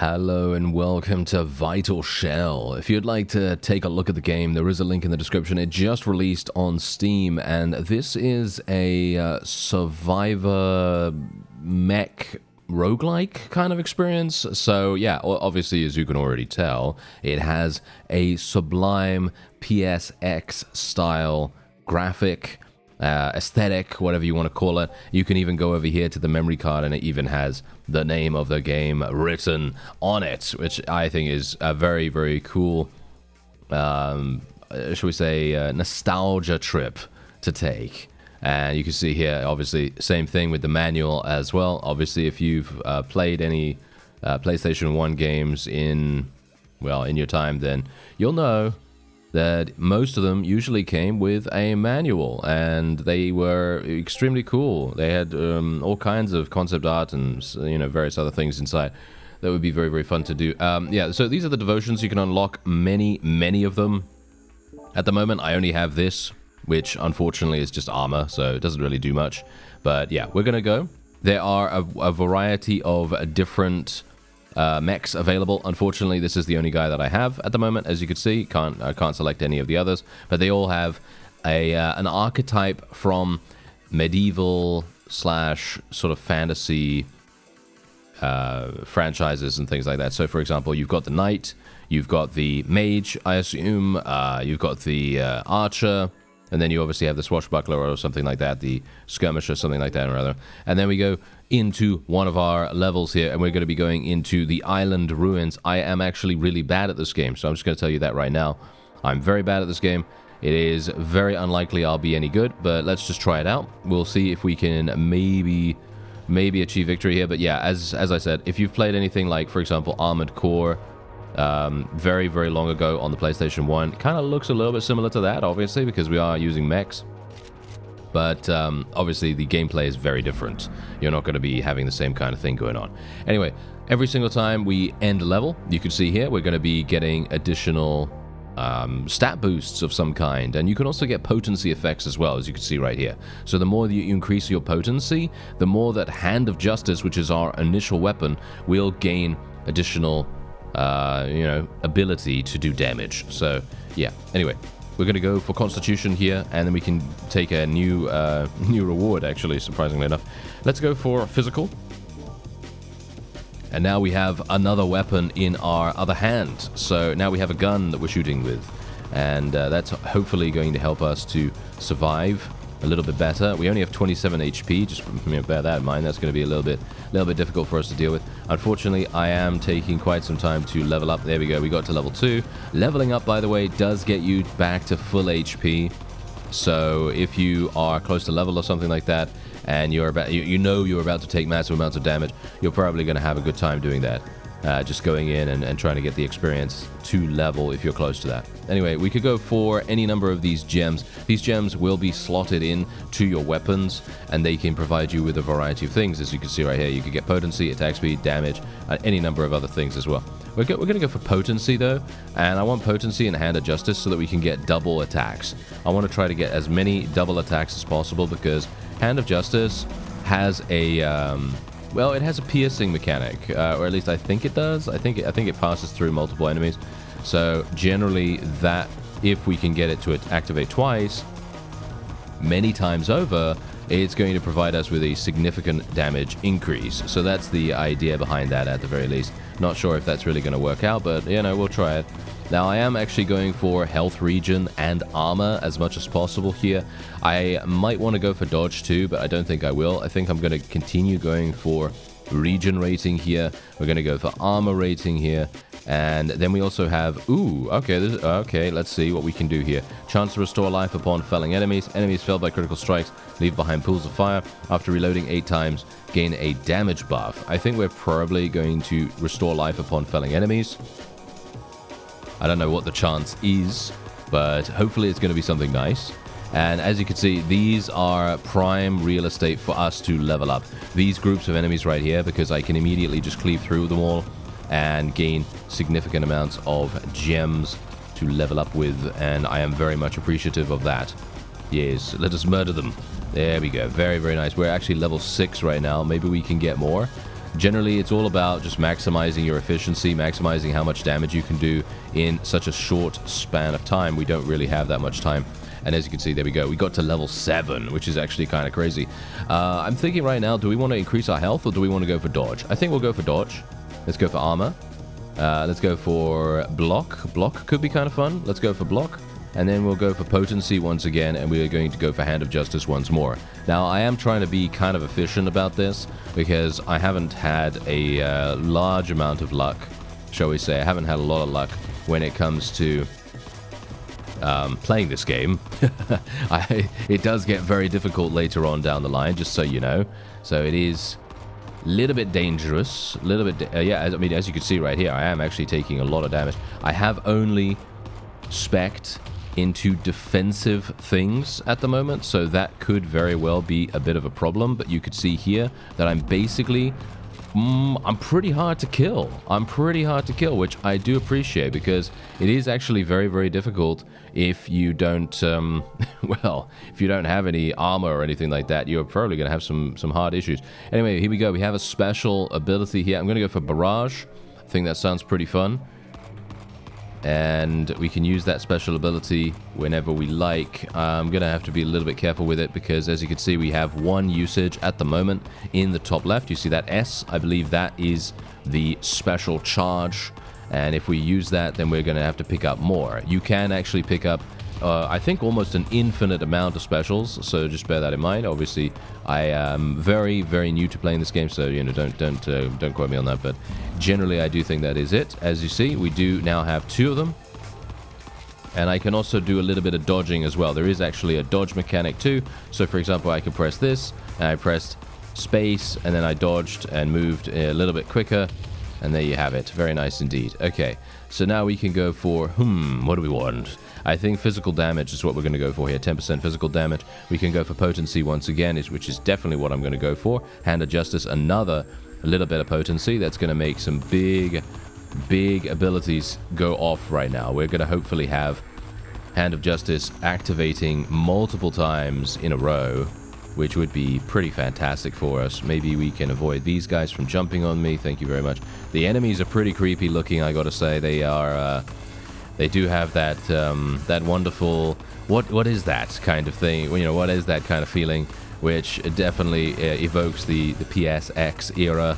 Hello and welcome to Vital Shell. If you'd like to take a look at the game, there is a link in the description. It just released on Steam, and this is a survivor mech roguelike kind of experience. So yeah, obviously, as you can already tell, it has a sublime PSX style graphic aesthetic, whatever you want to call it. You can even go over here to the memory card and it even has the name of the game written on it, which I think is a very, very cool, shall we say, nostalgia trip to take. And you can see here, obviously, same thing with the manual as well. Obviously, if you've played any PlayStation 1 games in your time, then you'll know that most of them usually came with a manual, and they were extremely cool. They had all kinds of concept art and various other things inside that would be very, very fun to do. Yeah, so these are the devotions. You can unlock many of them. At the moment, I only have this, which unfortunately is just armor, so it doesn't really do much. But yeah, we're gonna go. There are a variety of different mechs available. Unfortunately, this is the only guy that I have at the moment. As you can see, I can't select any of the others, but they all have an archetype from medieval / sort of fantasy franchises and things like that. So, for example, you've got the knight, you've got the mage, I assume, you've got the archer, and then you obviously have the swashbuckler or something like that, the skirmisher, something like that or other. And then we go into one of our levels here, and we're going to be going into the island ruins. I am actually really bad at this game, so I'm just going to tell you that right now. I'm very bad at this game. It is very unlikely I'll be any good, but let's just try it out. We'll see if we can maybe achieve victory here. But yeah, as I said, if you've played anything like, for example, Armored Core, very, very long ago on the PlayStation 1. Kind of looks a little bit similar to that, obviously, because we are using mechs. But obviously, the gameplay is very different. You're not going to be having the same kind of thing going on. Anyway, every single time we end a level, you can see here, we're going to be getting additional stat boosts of some kind. And you can also get potency effects as well, as you can see right here. So the more that you increase your potency, the more that Hand of Justice, which is our initial weapon, will gain additional ability to do damage. So yeah, anyway, we're gonna go for Constitution here, and then we can take a new reward, actually, surprisingly enough. Let's go for Physical. And now we have another weapon in our other hand. So now we have a gun that we're shooting with, and that's hopefully going to help us to survive a little bit better. We only have 27 HP, just bear that in mind. That's going to be a little bit difficult for us to deal with. Unfortunately, I am taking quite some time to level up. There we go, we got to level 2. Leveling up, by the way, does get you back to full HP. So if you are close to level or something like that, and you're about to take massive amounts of damage, you're probably going to have a good time doing that. Just going in and trying to get the experience to level if you're close to that. Anyway, we could go for any number of these gems. These gems will be slotted in to your weapons, and they can provide you with a variety of things. As you can see right here, you can get potency, attack speed, damage, any number of other things as well. We're going to go for potency, though, and I want potency and Hand of Justice so that we can get double attacks. I want to try to get as many double attacks as possible, because Hand of Justice has a... well, it has a piercing mechanic, or at least I think it does. I think it passes through multiple enemies. So generally, that if we can get it to activate twice, many times over, it's going to provide us with a significant damage increase. So that's the idea behind that, at the very least. Not sure if that's really going to work out, but we'll try it. Now, I am actually going for health regen and armor as much as possible here. I might want to go for dodge too, but I don't think I will. I think I'm going to continue going for regen rating here. We're going to go for armor rating here. And then we also have... Ooh, okay, let's see what we can do here. Chance to restore life upon felling enemies. Enemies felled by critical strikes leave behind pools of fire. After reloading 8 times, gain a damage buff. I think we're probably going to restore life upon felling enemies. I don't know what the chance is, but hopefully it's going to be something nice. And as you can see, these are prime real estate for us to level up. These groups of enemies right here, because I can immediately just cleave through them all and gain significant amounts of gems to level up with, and I am very much appreciative of that. Yes, let us murder them. There we go. Very, very nice. We're actually level 6 right now. Maybe we can get more. Generally, it's all about just maximizing your efficiency, maximizing how much damage you can do in such a short span of time. We don't really have that much time. And as you can see, there we go. We got to level 7, which is actually kind of crazy. I'm thinking right now, do we want to increase our health or do we want to go for dodge? I think we'll go for dodge. Let's go for armor. Let's go for block. Block could be kind of fun. Let's go for block. And then we'll go for potency once again, and we are going to go for Hand of Justice once more. Now, I am trying to be kind of efficient about this, because I haven't had a large amount of luck, shall we say. I haven't had a lot of luck when it comes to playing this game. It does get very difficult later on down the line, just so you know. So it is a little bit dangerous. A little bit, yeah, I mean, as you can see right here, I am actually taking a lot of damage. I have only spec'd into defensive things at the moment, so that could very well be a bit of a problem. But you could see here that I'm basically I'm pretty hard to kill. I'm pretty hard to kill, which I do appreciate, because it is actually very, very difficult if you don't well, if you don't have any armor or anything like that. You're probably going to have some hard issues. Anyway, here we go. We have a special ability here. I'm going to go for barrage. I think that sounds pretty fun. And we can use that special ability whenever we like. I'm going to have to be a little bit careful with it, because as you can see, we have one usage at the moment in the top left. You see that S? I believe that is the special charge. And if we use that, then we're going to have to pick up more. You can actually pick up, I think, almost an infinite amount of specials. So just bear that in mind. Obviously, I am very, very new to playing this game, so you know, don't quote me on that. But generally, I do think that is it. As you see, we do now have 2 of them, and I can also do a little bit of dodging as well. There is actually a dodge mechanic too. So, for example, I can press this, and I pressed space, and then I dodged and moved a little bit quicker. And there you have it. Very nice indeed. Okay, so now we can go for, what do we want? I think physical damage is what we're going to go for here. 10% physical damage. We can go for potency once again, which is definitely what I'm going to go for. Hand of Justice, another little bit of potency. That's going to make some big abilities go off right now. We're going to hopefully have Hand of Justice activating multiple times in a row, which would be pretty fantastic for us. Maybe we can avoid these guys from jumping on me. Thank you very much. The enemies are pretty creepy looking, I gotta say. They are, they do have that, that wonderful, what is that kind of thing? You know, what is that kind of feeling? Which definitely evokes the PSX era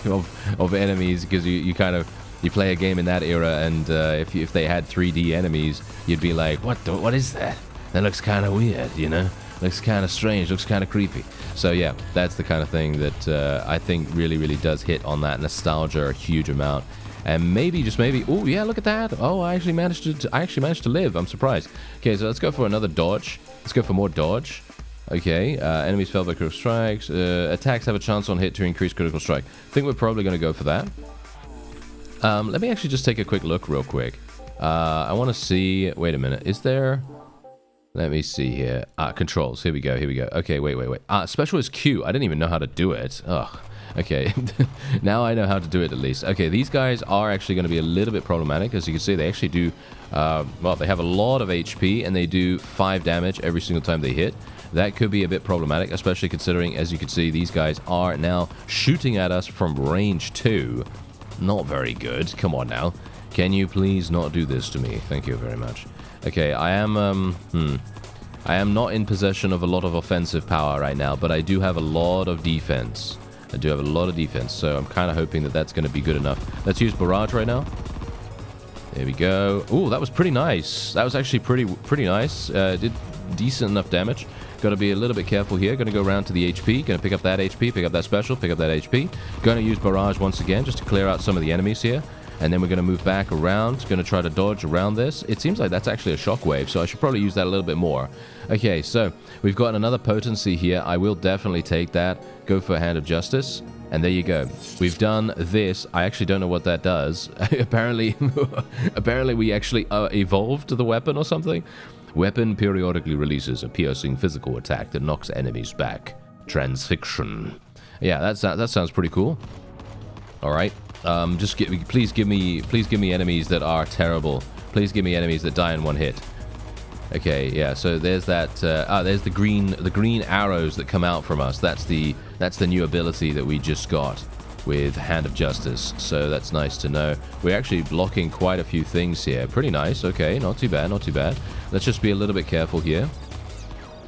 of enemies, because you kind of, you play a game in that era, and if they had 3D enemies, you'd be like, what is that? That looks kind of weird, you know? Looks kind of strange, looks kind of creepy. So yeah, that's the kind of thing that I think really, really does hit on that nostalgia a huge amount. And maybe, just maybe, oh yeah, look at that. Oh, I actually managed to live. I'm surprised. Okay, so let's go for another dodge. Let's go for more dodge. Okay, enemies fell by critical strikes. Attacks have a chance on hit to increase critical strike. I think we're probably going to go for that. Let me actually just take a quick look real quick. I want to see, wait a minute, is there... Let me see here. Controls. Here we go. Here we go. Okay, wait. Special is Q. I didn't even know how to do it. Ugh. Okay. Now I know how to do it at least. Okay, these guys are actually going to be a little bit problematic. As you can see, they actually do... well, they have a lot of HP, and they do 5 damage every single time they hit. That could be a bit problematic, especially considering, as you can see, these guys are now shooting at us from range 2. Not very good. Come on now. Can you please not do this to me? Thank you very much. Okay, I am not in possession of a lot of offensive power right now, but I do have a lot of defense. So I'm kind of hoping that that's going to be good enough. Let's use barrage right now. There we go. Ooh, that was pretty nice. That was actually pretty nice. Did decent enough damage. Got to be a little bit careful here. Going to go around to the HP. Going to pick up that HP, pick up that special, pick up that HP. Going to use barrage once again just to clear out some of the enemies here. And then we're going to move back around. Going to try to dodge around this. It seems like that's actually a shockwave, so I should probably use that a little bit more. Okay, so we've got another potency here. I will definitely take that. Go for a Hand of Justice. And there you go. We've done this. I actually don't know what that does. Apparently we actually evolved the weapon or something. Weapon periodically releases a piercing physical attack that knocks enemies back. Transfixion. Yeah, that sounds pretty cool. All right. Please give me enemies that are terrible. Please give me enemies that die in one hit. Okay, yeah. So there's that. There's the green arrows that come out from us. That's the new ability that we just got. with Hand of Justice, so that's nice to know. We're actually blocking quite a few things here. Pretty nice. Okay, not too bad, not too bad. Let's just be a little bit careful here.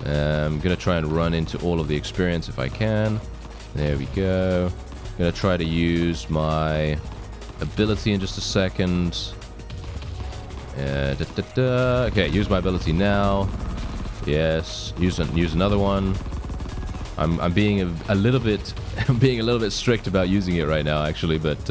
I'm gonna try and run into all of the experience if I can. There we go. I'm gonna try to use my ability in just a second. Okay, use my ability now. Yes, use another one. I'm being a little bit strict about using it right now, actually, but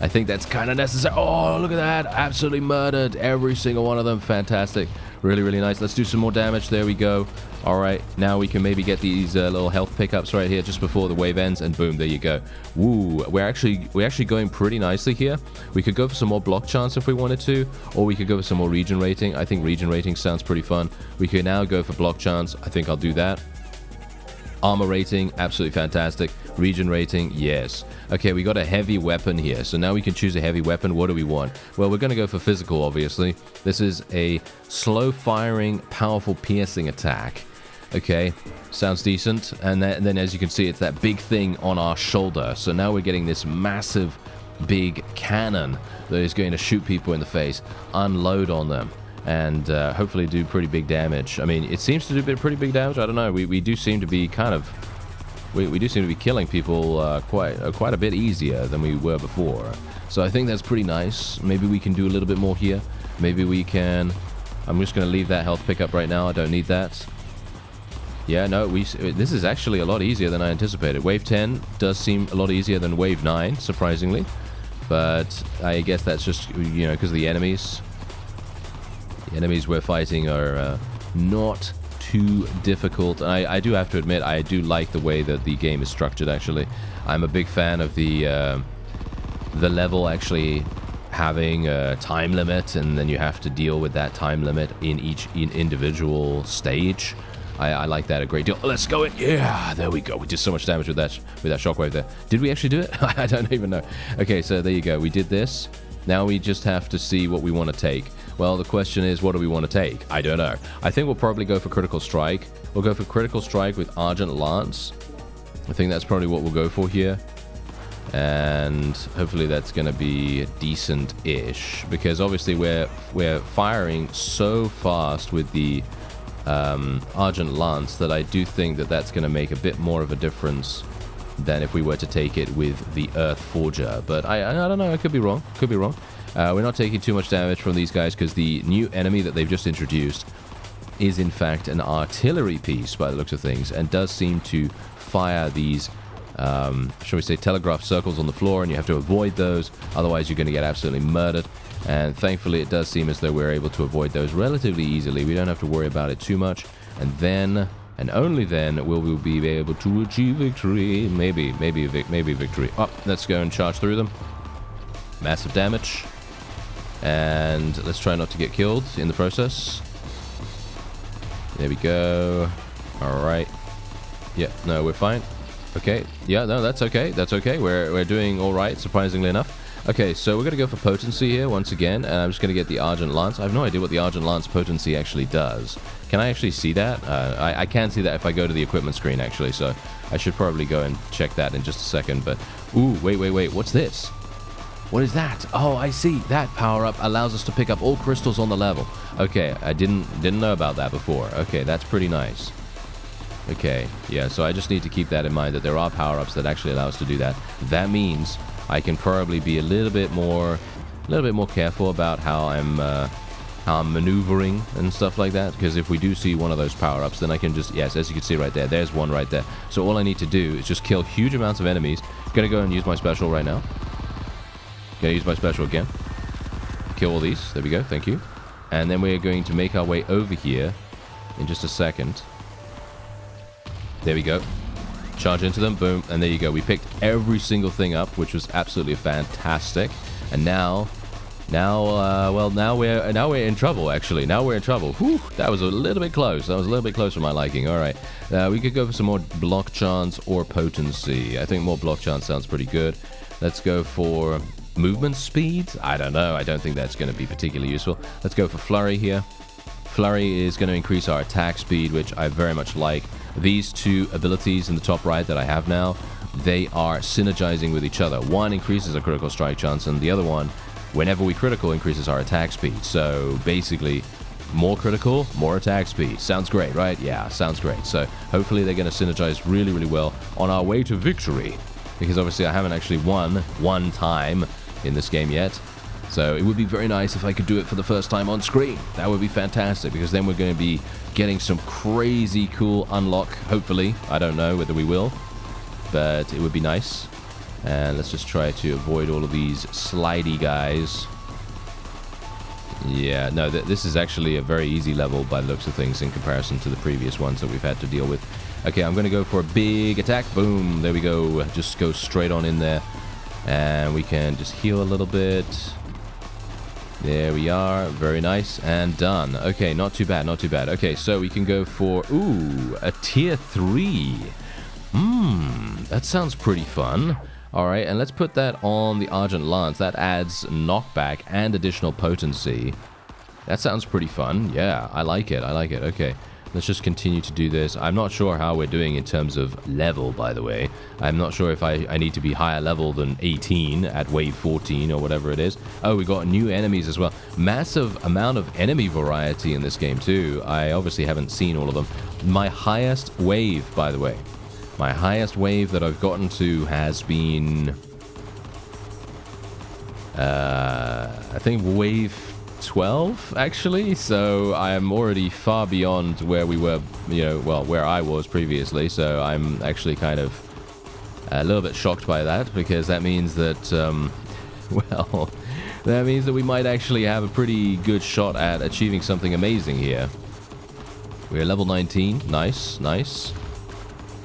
I think that's kind of necessary. Oh, look at that! Absolutely murdered every single one of them. Fantastic, really, really nice. Let's do some more damage. There we go. All right, now we can maybe get these little health pickups right here just before the wave ends, and boom, there you go. Woo! We're actually going pretty nicely here. We could go for some more block chance if we wanted to, or we could go for some more region rating. I think region rating sounds pretty fun. We could now go for block chance. I think I'll do that. Armor rating, absolutely fantastic. Region rating, yes. Okay, we got a heavy weapon here. So now we can choose a heavy weapon. What do we want? Well, we're going to go for physical, obviously. This is a slow-firing, powerful piercing attack. Okay, sounds decent. And then, as you can see, it's that big thing on our shoulder. So now we're getting this massive, big cannon that is going to shoot people in the face, unload on them, and hopefully do pretty big damage. I mean, it seems to do pretty big damage. I don't know. We do seem to be kind of... We do seem to be killing people quite a bit easier than we were before. So I think that's pretty nice. Maybe we can do a little bit more here. Maybe we can... I'm just going to leave that health pickup right now. I don't need that. Yeah, no, this is actually a lot easier than I anticipated. Wave 10 does seem a lot easier than Wave 9, surprisingly. But I guess that's just, you know, because of the enemies. The enemies we're fighting are not too difficult. I do have to admit, I do like the way that the game is structured, actually. I'm a big fan of the level actually having a time limit, and then you have to deal with that time limit in each individual stage. I like that a great deal. Let's go in. Yeah, there we go. We did so much damage with that shockwave there. Did we actually do it? I don't even know. Okay, so there you go. We did this. Now we just have to see what we want to take. Well, the question is, what do we want to take? I don't know. I think we'll probably go for Critical Strike. We'll go for Critical Strike with Argent Lance. I think that's probably what we'll go for here. And hopefully that's going to be decent-ish. Because obviously we're firing so fast with the Argent Lance that I do think that that's going to make a bit more of a difference than if we were to take it with the Earth Forger. But I don't know, I could be wrong. Could be wrong. We're not taking too much damage from these guys because the new enemy that they've just introduced is in fact an artillery piece by the looks of things, and does seem to fire these, shall we say, telegraph circles on the floor, and you have to avoid those, otherwise you're going to get absolutely murdered. And thankfully it does seem as though we're able to avoid those relatively easily. We don't have to worry about it too much, and then, and only then, will we be able to achieve victory. Maybe victory. Oh, let's go and charge through them. Massive damage. And let's try not to get killed in the process. There we go. Alright. Yeah, no, we're fine. Okay. Yeah, no, that's okay. That's okay. We're doing alright, surprisingly enough. Okay, so we're going to go for potency here once again. And I'm just going to get the Argent Lance. I have no idea what the Argent Lance potency actually does. Can I actually see that? I can see that if I go to the equipment screen, actually. So I should probably go and check that in just a second. But, ooh, wait. What's this? What is that? Oh, I see. That power-up allows us to pick up all crystals on the level. Okay, I didn't know about that before. Okay, that's pretty nice. Okay, yeah, so I just need to keep that in mind, that there are power-ups that actually allow us to do that. That means I can probably be a little bit more careful about how I'm maneuvering and stuff like that. Because if we do see one of those power-ups, then I can just, yes, as you can see right there, there's one right there. So all I need to do is just kill huge amounts of enemies. Gonna go and use my special right now. Gonna use my special again. Kill all these. There we go. Thank you. And then we're going to make our way over here in just a second. There we go. Charge into them. Boom. And there you go. We picked every single thing up, which was absolutely fantastic. And now we're in trouble, actually. Now we're in trouble. Whew, that was a little bit close. That was a little bit close for my liking. All right. We could go for some more block chance or potency. I think more block chance sounds pretty good. Let's go for movement speed. I don't know. I don't think that's going to be particularly useful. Let's go for flurry here. Flurry is going to increase our attack speed, which I very much like. These two abilities in the top right that I have now they are synergizing with each other. One increases our critical strike chance, and the other one, whenever we critical, increases our attack speed. So basically, more critical, more attack speed. Sounds great, right? Yeah, sounds great. So hopefully they're going to synergize really, really well on our way to victory. Because obviously I haven't actually won one time in this game yet. So it would be very nice if I could do it for the first time on screen. That would be fantastic, because then we're going to be getting some crazy cool unlock, hopefully. I don't know whether we will, but it would be nice. And let's just try to avoid all of these slidey guys. Yeah, no, this is actually a very easy level by the looks of things in comparison to the previous ones that we've had to deal with. Okay, I'm going to go for a big attack. Boom, there we go. Just go straight on in there. And we can just heal a little bit. There we are. Very nice. And done. Okay, not too bad, not too bad. Okay, so we can go for, ooh, a tier 3. That sounds pretty fun. All right, and let's put that on the Argent Lance. That adds knockback and additional potency. That sounds pretty fun. Yeah, I like it. I like it. Okay, let's just continue to do this. I'm not sure how we're doing in terms of level, by the way. I'm not sure if I need to be higher level than 18 at wave 14 or whatever it is. Oh, we got new enemies as well. Massive amount of enemy variety in this game, too. I obviously haven't seen all of them. My highest wave, by the way. My highest wave that I've gotten to has been, I think wave 12, actually. So I'm already far beyond where we were, you know, well, where I was previously. So I'm actually kind of a little bit shocked by that, because that means that, well, that means that we might actually have a pretty good shot at achieving something amazing here. We're level 19. Nice, nice.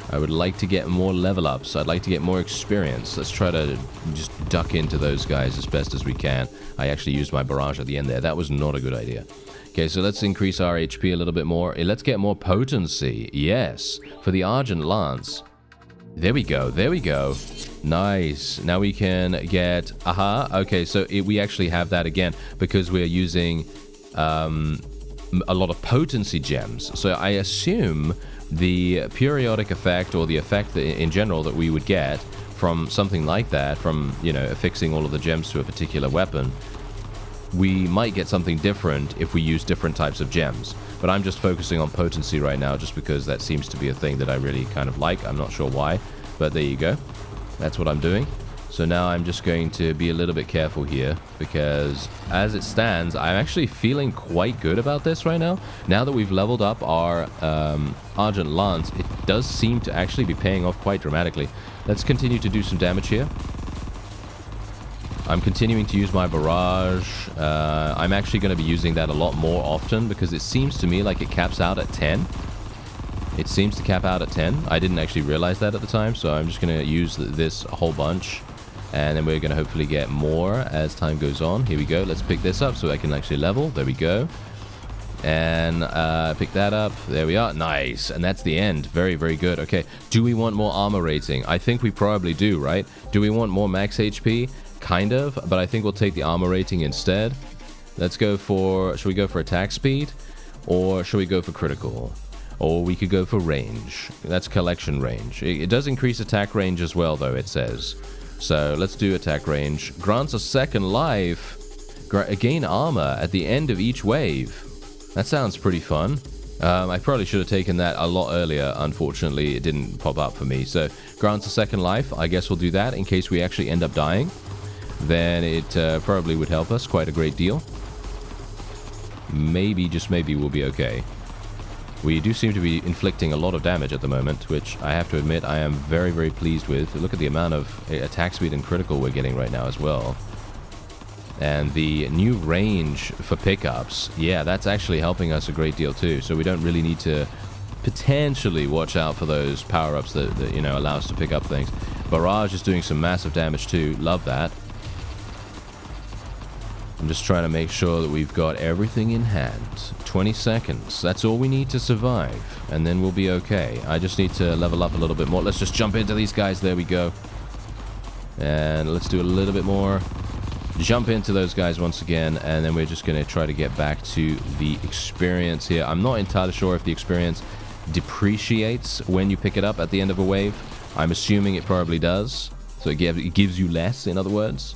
I would like to get more level ups. I'd like to get more experience. Let's try to just duck into those guys as best as we can. I actually used my barrage at the end there. That was not a good idea. Okay, so let's increase our HP a little bit more. Let's get more potency. Yes, for the Argent Lance. There we go. There we go. Nice. Now we can get... Aha. Okay, so we actually have that again because we're using a lot of potency gems. So I assume the periodic effect, or the effect that in general that we would get from something like that, from, you know, affixing all of the gems to a particular weapon, we might get something different if we use different types of gems. But I'm just focusing on potency right now just because that seems to be a thing that I really kind of like. I'm not sure why, but there you go. That's what I'm doing. So now I'm just going to be a little bit careful here, because as it stands, I'm actually feeling quite good about this right now. Now that we've leveled up our Argent Lance, it does seem to actually be paying off quite dramatically. Let's continue to do some damage here. I'm continuing to use my barrage. I'm actually going to be using that a lot more often, because it seems to me like it caps out at 10. It seems to cap out at 10. I didn't actually realize that at the time, so I'm just going to use this a whole bunch. And then we're going to hopefully get more as time goes on. Here we go. Let's pick this up so I can actually level. There we go. And pick that up. There we are. Nice. And that's the end. Very, very good. Okay. Do we want more armor rating? I think we probably do, right? Do we want more max HP? Kind of. But I think we'll take the armor rating instead. Let's go for... Should we go for attack speed? Or should we go for critical? Or we could go for range. That's collection range. It does increase attack range as well, though, it says. So let's do attack range. Grants a second life. Gain armor at the end of each wave. That sounds pretty fun. I probably should have taken that a lot earlier. Unfortunately, it didn't pop up for me. So grants a second life. I guess we'll do that in case we actually end up dying. Then it probably would help us quite a great deal. Maybe, just maybe, we'll be okay. We do seem to be inflicting a lot of damage at the moment, which I have to admit I am very, very pleased with. Look at the amount of attack speed and critical we're getting right now as well. And the new range for pickups, yeah, that's actually helping us a great deal too. So we don't really need to potentially watch out for those power-ups that you know, allow us to pick up things. Barrage is doing some massive damage too. Love that. I'm just trying to make sure that we've got everything in hand. 20 seconds. That's all we need to survive. And then we'll be okay. I just need to level up a little bit more. Let's just jump into these guys. There we go. And let's do a little bit more. Jump into those guys once again. And then we're just going to try to get back to the experience here. I'm not entirely sure if the experience depreciates when you pick it up at the end of a wave. I'm assuming it probably does. So it gives you less, in other words.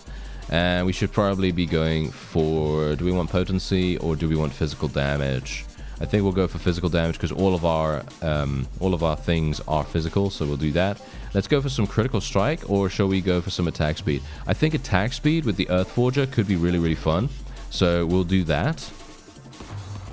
And we should probably be going for... Do we want potency or do we want physical damage? I think we'll go for physical damage because all of our things are physical, so we'll do that. Let's go for some critical strike, or shall we go for some attack speed? I think attack speed with the Earthforger could be really, really fun. So we'll do that.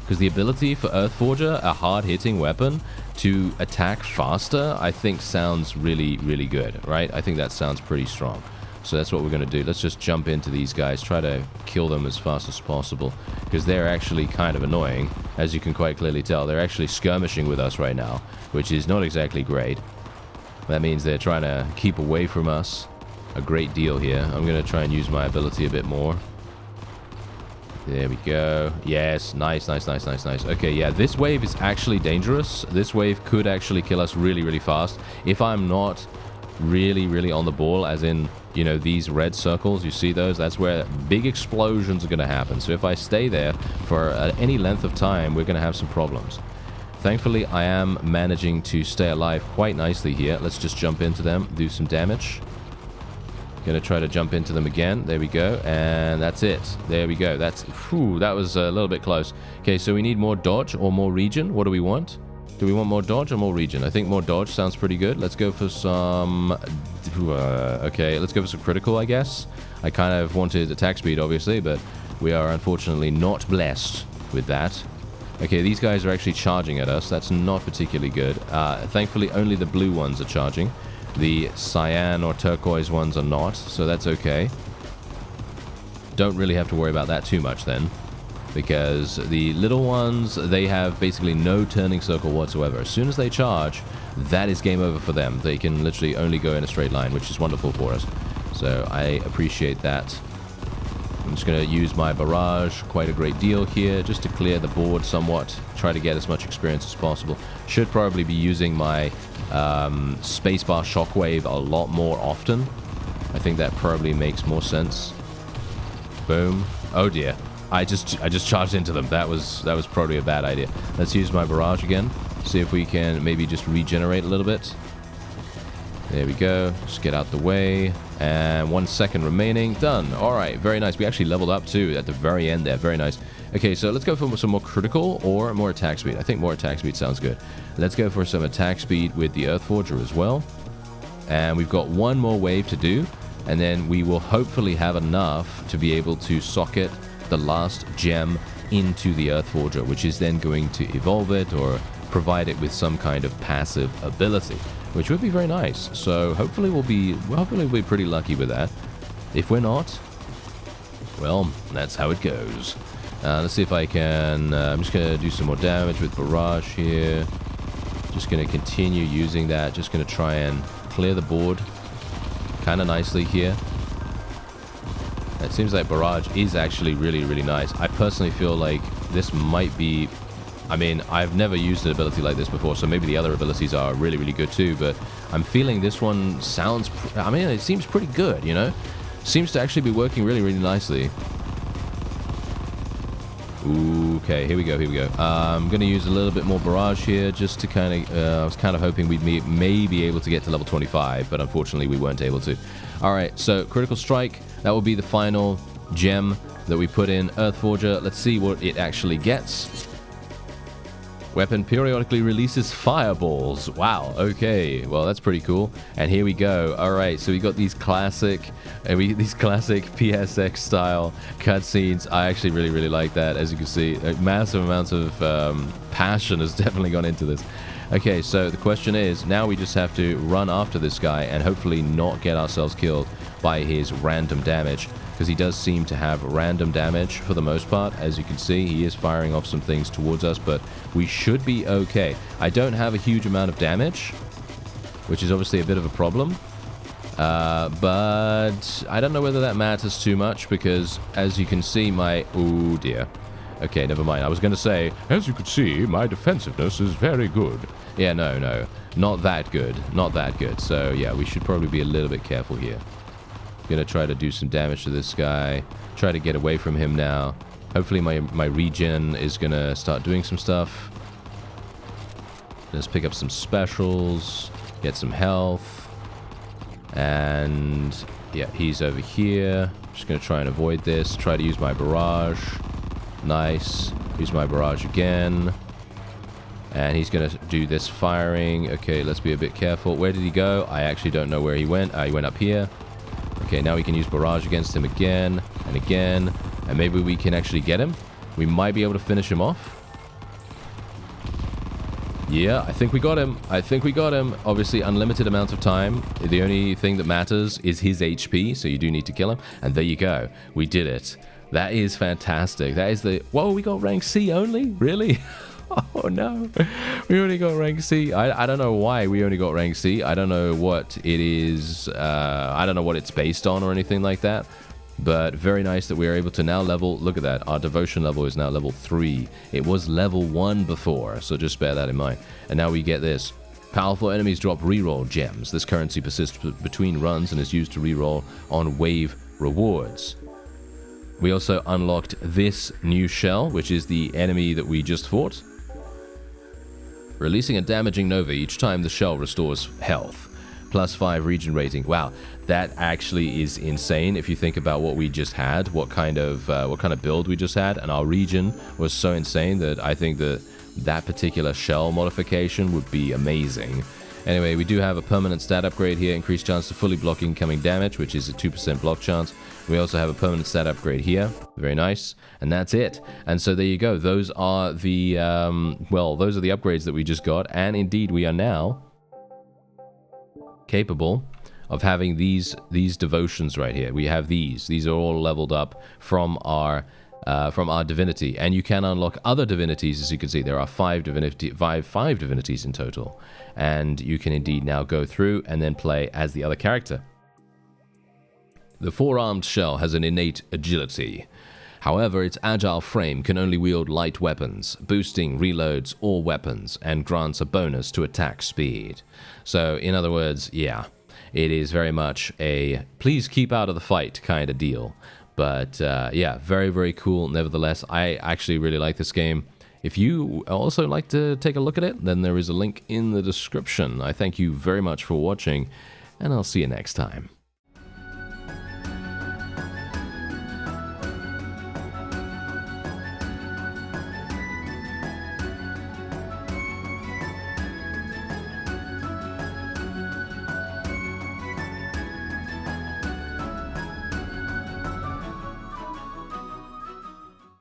Because the ability for Earthforger, a hard-hitting weapon, to attack faster, I think sounds really, really good, right? I think that sounds pretty strong. So that's what we're going to do. Let's just jump into these guys, try to kill them as fast as possible, because they're actually kind of annoying, as you can quite clearly tell. They're actually skirmishing with us right now, which is not exactly great. That means they're trying to keep away from us a great deal here. I'm going to try and use my ability a bit more. There we go. Yes, nice, nice, nice, nice, nice. Okay, yeah, this wave is actually dangerous. This wave could actually kill us really, really fast. If I'm not really, really on the ball, as in, you know, these red circles, you see those? That's where big explosions are going to happen. So if I stay there for any length of time, we're going to have some problems. Thankfully, I am managing to stay alive quite nicely here. Let's just jump into them, do some damage. Gonna try to jump into them again. There we go, and that's it. There we go. That's, whew, that was a little bit close. Okay, so we need more dodge or more regen. What do we want? Do we want more dodge or more regen? I think more dodge sounds pretty good. Let's go for some... okay, let's go for some critical, I guess. I kind of wanted attack speed, obviously, but we are unfortunately not blessed with that. Okay, these guys are actually charging at us. That's not particularly good. Thankfully, only the blue ones are charging. The cyan or turquoise ones are not, so that's okay. Don't really have to worry about that too much then, because the little ones, they have basically no turning circle whatsoever. As soon as they charge, that is game over for them. They can literally only go in a straight line, which is wonderful for us. So I appreciate that. I'm just going to use my barrage quite a great deal here, just to clear the board somewhat, try to get as much experience as possible. Should probably be using my spacebar shockwave a lot more often. I think that probably makes more sense. Boom. Oh dear. I just charged into them. That was probably a bad idea. Let's use my barrage again. See if we can maybe just regenerate a little bit. There we go. Just get out the way. And 1 second remaining. Done. All right. Very nice. We actually leveled up too at the very end there. Very nice. Okay, so let's go for some more critical or more attack speed. I think more attack speed sounds good. Let's go for some attack speed with the Earthforger as well. And we've got one more wave to do. And then we will hopefully have enough to be able to socket the last gem into the Earthforger, which is then going to evolve it or provide it with some kind of passive ability, which would be very nice. So hopefully we'll be pretty lucky with that. If we're not, well, that's how it goes. Let's see if I can... I'm just going to do some more damage with barrage here. Just going to continue using that. Just going to try and clear the board kind of nicely here. It seems like barrage is actually really, really nice. I personally feel like this might be... I mean, I've never used an ability like this before, so maybe the other abilities are really, really good too, but I'm feeling this one sounds... I mean, it seems pretty good, you know? Seems to actually be working really, really nicely. Okay, here we go, here we go. I'm going to use a little bit more barrage here just to kind of... I was kind of hoping we'd may be able to get to level 25, but unfortunately we weren't able to. Alright, so critical strike. That will be the final gem that we put in Earthforger. Let's see what it actually gets. Weapon periodically releases fireballs. Wow, okay. Well, that's pretty cool. And here we go. All right, so we got these classic PSX style cutscenes. I actually really, really like that. As you can see, massive amounts of passion has definitely gone into this. Okay, so the question is, now we just have to run after this guy and hopefully not get ourselves killed by his random damage, because he does seem to have random damage for the most part. As you can see, he is firing off some things towards us, but we should be okay. I don't have a huge amount of damage, which is obviously a bit of a problem, but I don't know whether that matters too much, because as you can see, my... Oh dear. Okay, never mind. I was going to say, as you can see, my defensiveness is very good. Yeah, no. Not that good. Not that good. So, yeah, we should probably be a little bit careful here. Gonna try to do some damage to this guy. Try to get away from him now. Hopefully my regen is gonna start doing some stuff. Let's pick up some specials. Get some health. And yeah, he's over here. Just going to try and avoid this. Try to use my barrage. Nice. Use my barrage again. And he's going to do this firing. Okay, let's be a bit careful. Where did he go? I actually don't know where he went. He went up here. Okay, now we can use barrage against him again and again. And maybe we can actually get him. We might be able to finish him off. Yeah, I think we got him. I think we got him. Obviously, unlimited amount of time. The only thing that matters is his HP, so you do need to kill him. And there you go. We did it. That is fantastic. That is the... Whoa, we got rank C only? Really? Oh, no. We only got rank C. I don't know why we only got rank C. I don't know what it is. I don't know what it's based on or anything like that. But very nice that we are able to now level... Look at that. Our devotion level is now level 3. It was level 1 before, so just bear that in mind. And now we get this. Powerful enemies drop reroll gems. This currency persists between runs and is used to reroll on wave rewards. We also unlocked this new shell, which is the enemy that we just fought. Releasing a damaging nova each time the shell restores health. +5 region rating. Wow, that actually is insane if you think about what we just had, what kind of build we just had, and our region was so insane that I think that particular shell modification would be amazing. Anyway, we do have a permanent stat upgrade here, increased chance to fully block incoming damage, which is a 2% block chance. We also have a permanent stat upgrade here, very nice, and that's it. And so there you go. Those are the those are the upgrades that we just got, and indeed we are now capable of having these devotions right here. We have these are all leveled up from our divinity, and you can unlock other divinities. As you can see, there are five divinities in total, and you can indeed now go through and then play as the other character. The four-armed shell has an innate agility. However, its agile frame can only wield light weapons, boosting reloads or weapons, and grants a bonus to attack speed. So, in other words, yeah, it is very much a please keep out of the fight kind of deal. But, yeah, very, very cool. Nevertheless, I actually really like this game. If you also like to take a look at it, then there is a link in the description. I thank you very much for watching, and I'll see you next time.